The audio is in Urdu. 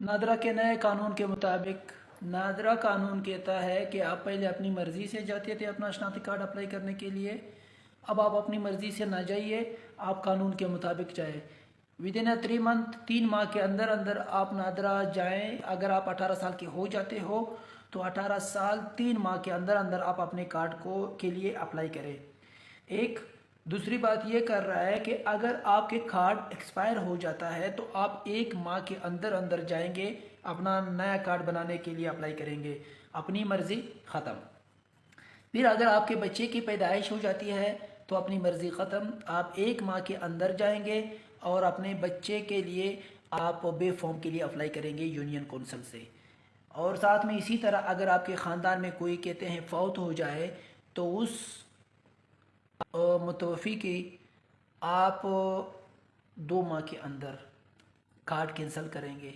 نادرا کے نئے قانون کے مطابق نادرا قانون کہتا ہے کہ آپ پہلے اپنی مرضی سے جاتے تھے اپنا شناختی کارڈ اپلائی کرنے کے لیے، اب آپ اپنی مرضی سے نہ جائیے، آپ قانون کے مطابق جائیں۔ ودن 3 منتھ 3 ماہ کے اندر اندر آپ نادرا جائیں۔ اگر آپ 18 سال کے ہو جاتے ہو تو 18 سال 3 ماہ کے اندر اندر آپ اپنے کارڈ کے لیے اپلائی کریں۔ ایک دوسری بات یہ کر رہا ہے کہ اگر آپ کے کارڈ ایکسپائر ہو جاتا ہے تو آپ 1 ماہ کے اندر اندر جائیں گے، اپنا نیا کارڈ بنانے کے لیے اپلائی کریں گے، اپنی مرضی ختم۔ پھر اگر آپ کے بچے کی پیدائش ہو جاتی ہے تو اپنی مرضی ختم، آپ 1 ماہ کے اندر جائیں گے اور اپنے بچے کے لیے آپ بے فارم کے لیے اپلائی کریں گے یونین کونسل سے۔ اور ساتھ میں اسی طرح اگر آپ کے خاندان میں کوئی کہتے ہیں فوت ہو جائے تو اس متوفی کی آپ 2 ماہ کے اندر کارڈ کینسل کریں گے۔